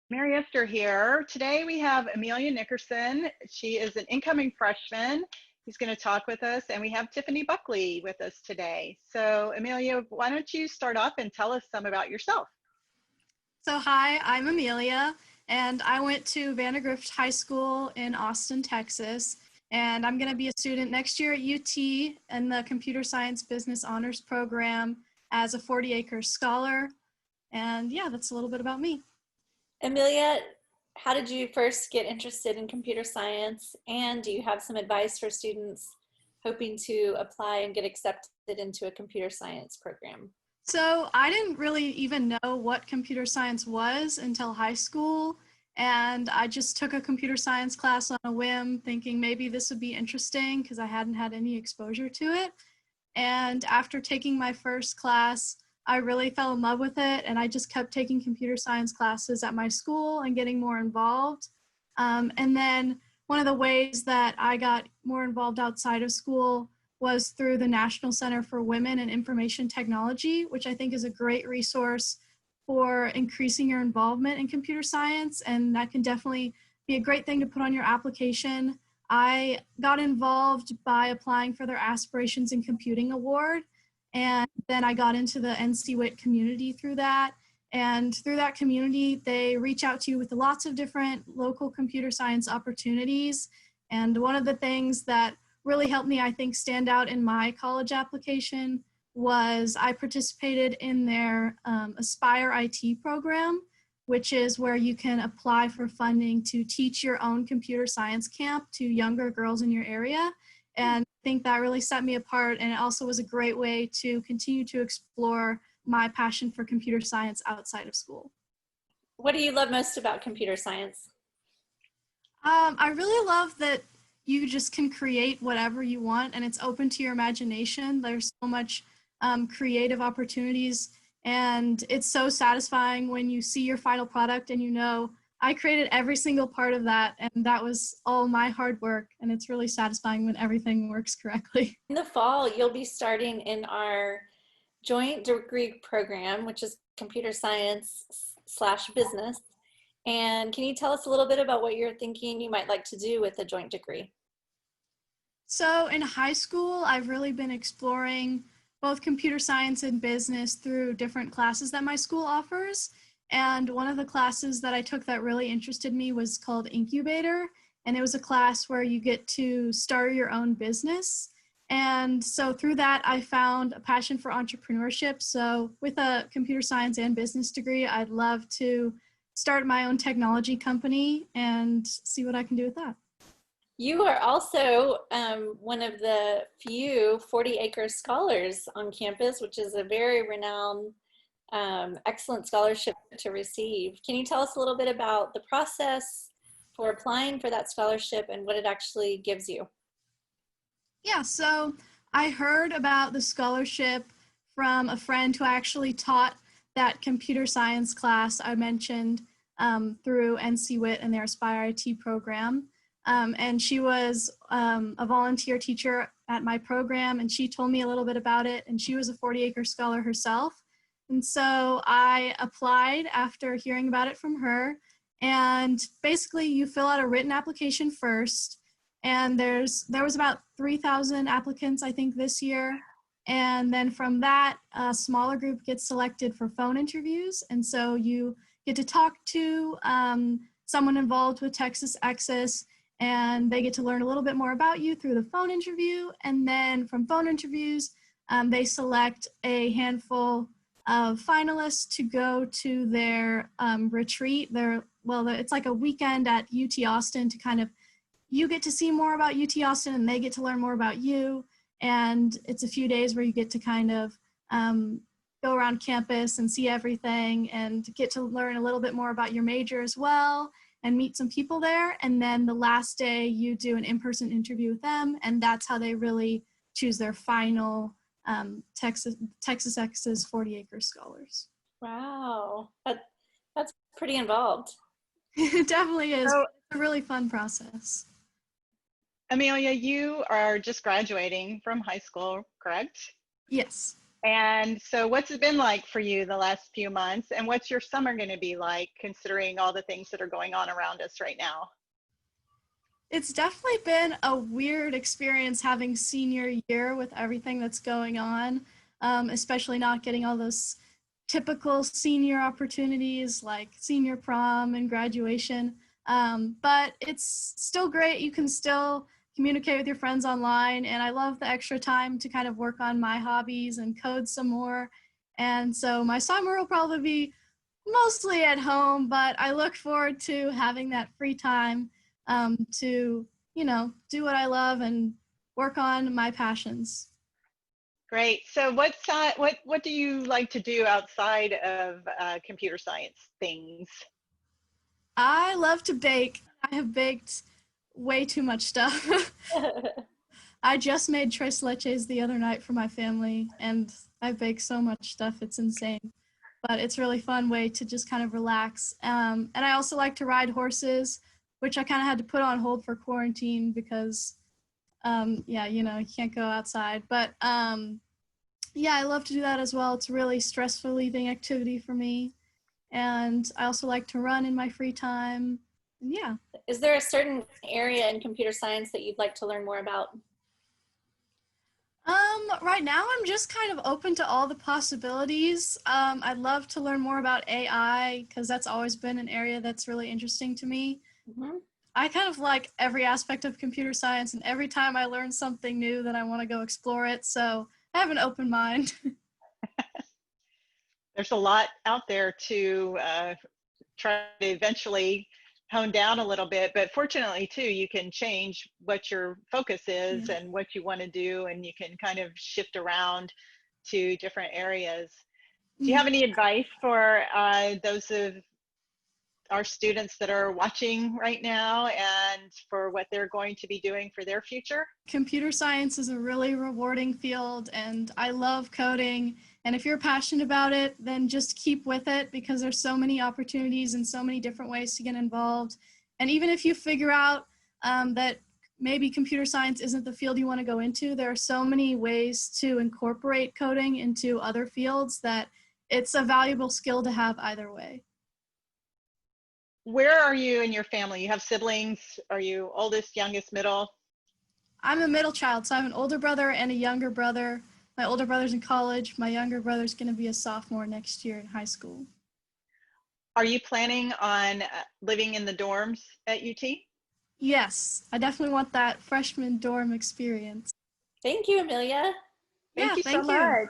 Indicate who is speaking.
Speaker 1: Mary Esther here. Today we have Amelia Nickerson. She is an incoming freshman who's going to talk with us, and we have Tiffany Buckley with us today. So Amelia, why don't you start off and tell us some about yourself?
Speaker 2: So hi, I'm Amelia, and I went to Vandegrift High School in Austin, Texas, and I'm going to be a student next year at UT in the Computer Science Business Honors Program as a 40-acre scholar. And yeah, that's a little bit about me.
Speaker 3: Amelia, how did you first get interested in computer science, and do you have some advice for students hoping to apply and get accepted into a computer science program?
Speaker 2: So I didn't really even know what computer science was until high school, and I just took a computer science class on a whim, thinking maybe this would be interesting because I hadn't had any exposure to it. And after taking my first class, I really fell in love with it, and I just kept taking computer science classes at my school and getting more involved. And then one of the ways that I got more involved outside of school was through the National Center for Women in Information Technology, which I think is a great resource for increasing your involvement in computer science, and that can definitely be a great thing to put on your application. I got involved by applying for their Aspirations in Computing Award, and then I got into the NCWIT community through that. And through that community, they reach out to you with lots of different local computer science opportunities. And one of the things that really helped me, I think, stand out in my college application was I participated in their Aspire IT program, which is where you can apply for funding to teach your own computer science camp to younger girls in your area. And I think that really set me apart, and it also was a great way to continue to explore my passion for computer science outside of school.
Speaker 3: What do you love most about computer science?
Speaker 2: I really love that you just can create whatever you want, and it's open to your imagination. There's so much creative opportunities, and it's so satisfying when you see your final product and you know, I created every single part of that, and that was all my hard work, and it's really satisfying when everything works correctly.
Speaker 3: In the fall, you'll be starting in our joint degree program, which is computer science/business. And can you tell us a little bit about what you're thinking you might like to do with a joint degree?
Speaker 2: So in high school, I've really been exploring both computer science and business through different classes that my school offers. And one of the classes that I took that really interested me was called Incubator. And it was a class where you get to start your own business. And so through that, I found a passion for entrepreneurship. So with a computer science and business degree, I'd love to start my own technology company and see what I can do with that.
Speaker 3: You are also one of the few 40-acre scholars on campus, which is a very renowned, excellent scholarship to receive. Can you tell us a little bit about the process for applying for that scholarship and what it actually gives you?
Speaker 2: Yeah, so I heard about the scholarship from a friend who actually taught that computer science class I mentioned through NCWIT and their Aspire IT program. And she was a volunteer teacher at my program, and she told me a little bit about it, and she was a 40-acre scholar herself. And so I applied after hearing about it from her, and basically you fill out a written application first, and there was about 3,000 applicants, I think, this year. And then from that, a smaller group gets selected for phone interviews, and so you get to talk to someone involved with TXCS, and they get to learn a little bit more about you through the phone interview. And then from phone interviews, they select a handful of finalists to go to their retreat. It's like a weekend at UT Austin to kind of, you get to see more about UT Austin and they get to learn more about you. And it's a few days where you get to kind of go around campus and see everything and get to learn a little bit more about your major as well, and meet some people there. And then the last day you do an in-person interview with them, and that's how they really choose their final TXCS's 40-acre scholars.
Speaker 3: Wow, that's pretty involved.
Speaker 2: It definitely is. It's a really fun process.
Speaker 1: Amelia, you are just graduating from high school, correct?
Speaker 2: Yes.
Speaker 1: And so what's it been like for you the last few months? And what's your summer going to be like, considering all the things that are going on around us right now?
Speaker 2: It's definitely been a weird experience having senior year with everything that's going on, especially not getting all those typical senior opportunities like senior prom and graduation. But it's still great. You can still communicate with your friends online, and I love the extra time to kind of work on my hobbies and code some more. And so my summer will probably be mostly at home, but I look forward to having that free time to, do what I love and work on my passions.
Speaker 1: Great. So what do you like to do outside of computer science things?
Speaker 2: I love to bake. I have baked way too much stuff. I just made tres leches the other night for my family, and I bake so much stuff, it's insane. But it's a really fun way to just kind of relax. And I also like to ride horses, which I kind of had to put on hold for quarantine because, you can't go outside. But yeah, I love to do that as well. It's a really stress relieving activity for me. And I also like to run in my free time. And yeah.
Speaker 3: Is there a certain area in computer science that you'd like to learn more about?
Speaker 2: Right now I'm just kind of open to all the possibilities. I'd love to learn more about AI because that's always been an area that's really interesting to me.
Speaker 3: Mm-hmm.
Speaker 2: I kind of like every aspect of computer science, and every time I learn something new, then I want to go explore it. So I have an open mind.
Speaker 1: There's a lot out there to try to eventually hone down a little bit, but fortunately too, you can change what your focus is and what you want to do, and you can kind of shift around to different areas. Do you have any advice for those of our students that are watching right now and for what they're going to be doing for their future?
Speaker 2: Computer science is a really rewarding field, and I love coding. And if you're passionate about it, then just keep with it because there's so many opportunities and so many different ways to get involved. And even if you figure out that maybe computer science isn't the field you want to go into, there are so many ways to incorporate coding into other fields that it's a valuable skill to have either way.
Speaker 1: Where are you in your family? You have siblings? Are you oldest, youngest, middle?
Speaker 2: I'm a middle child, so I have an older brother and a younger brother. My older brother's in college. My younger brother's going to be a sophomore next year in high school.
Speaker 1: Are you planning on living in the dorms at UT?
Speaker 2: Yes, I definitely want that freshman dorm experience.
Speaker 3: Thank you, Amelia.
Speaker 1: Thank you so
Speaker 2: thank you.
Speaker 1: much.